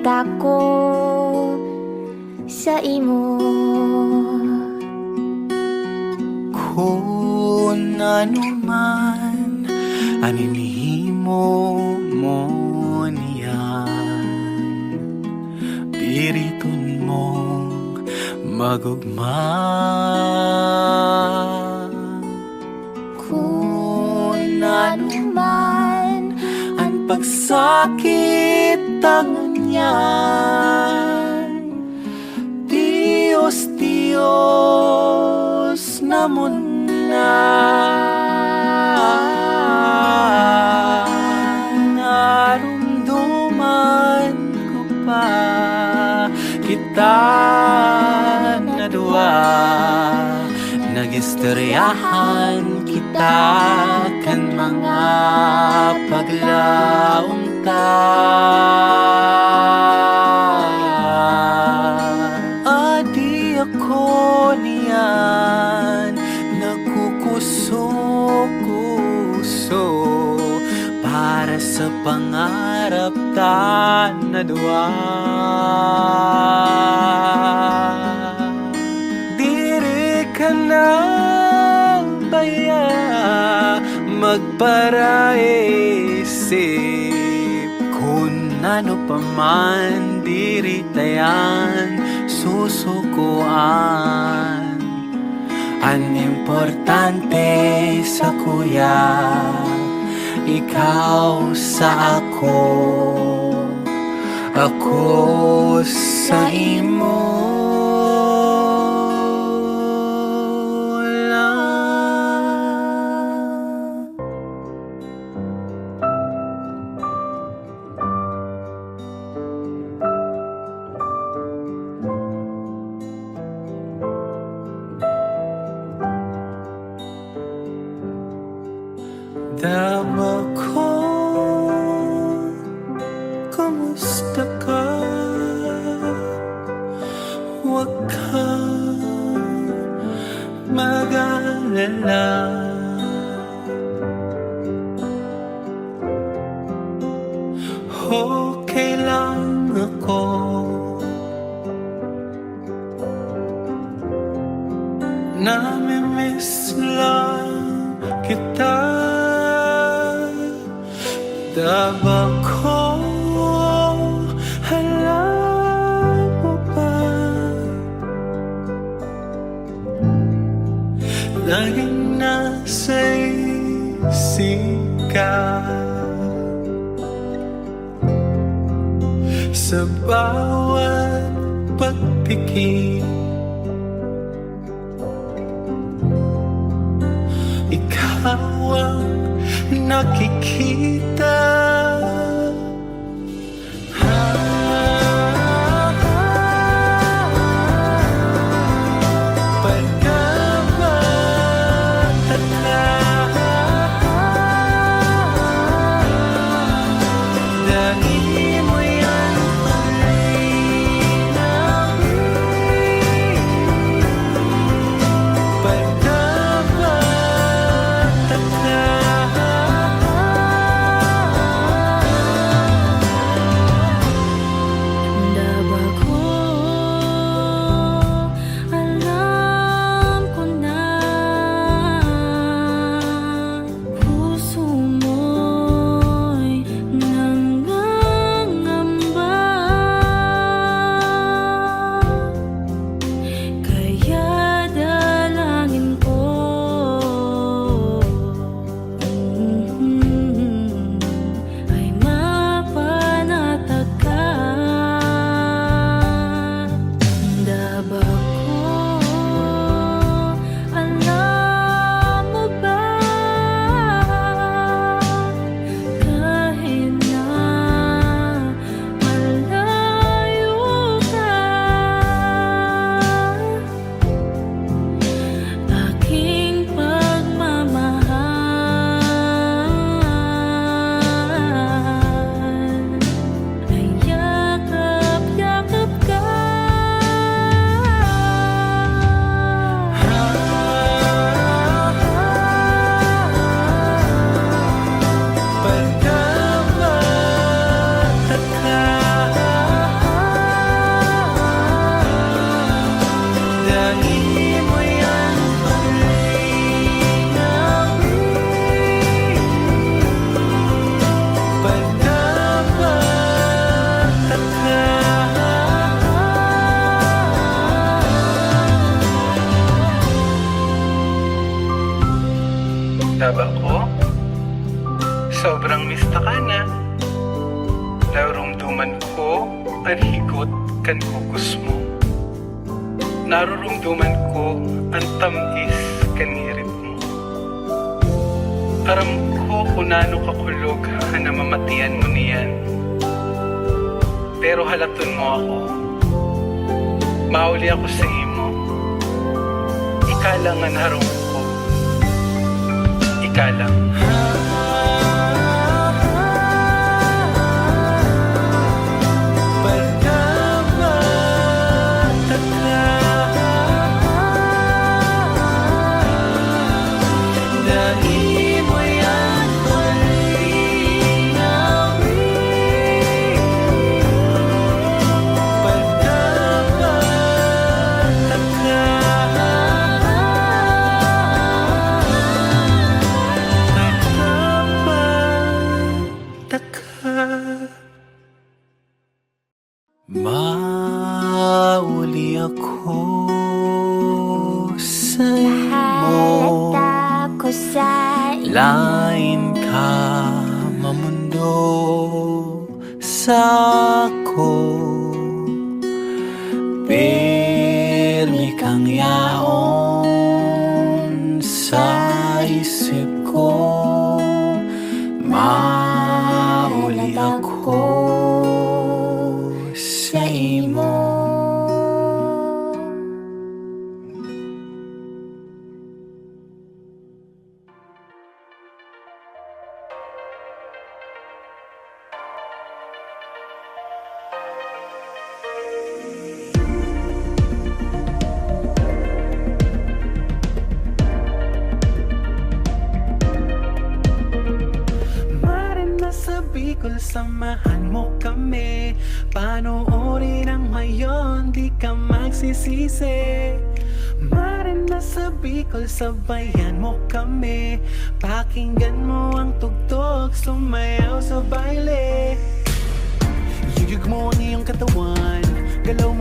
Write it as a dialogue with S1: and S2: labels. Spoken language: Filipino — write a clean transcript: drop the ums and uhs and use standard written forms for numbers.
S1: ako sa imo.
S2: Kung ano man aninihimo mo niyan, piriton mong magugma.
S1: Kung ano man
S2: Ang pagsakit tangon niyan, Diyos, Diyos namon na. Narumduman ko pa kita na dua, nagistoryahan kita kan mga paglaong ta. Adi ako niyan nagkukuso-kuso para sa pangarap ta na dua. Diri ka na baya magparaisip kung ano pa man diri tayan susukuan. Ang importante sa kuya, ikaw sa ako sa imo lang. Dama ko, kumusta ka? Huwag kang mag-alala. Okay lang ako. Namimiss lang kita. Daba ko, alam mo ba, laging nasa isip ka. Sa bawat pagtikim, ikaw ang nakikita. Pagkabata na, dahil mo yan pagkabata na. ko ang higot kan kukos mo. Narurumduman ko ang tamis kan ngirit mo. Aram ko kung nano kakulog na mamatian mo niyan. Pero halaton mo ako. Mauli ako sa imo. Ikalang ang harong ko. Ikalang. Mauli ako sa imo.
S1: Halata ko sa
S2: Lain ka mamundo sa ako. Pirmi kang yaon sa isip ko. Mauli ako sa imo. Bicol, samahan mo kami. Panoorin ang mayon, di ka magsisisi. Marin na sa Bicol, sabayan mo kami. Pakinggan mo ang tugtog, sumayaw sa baile. Yuyug mo ang iyong katawan, galaw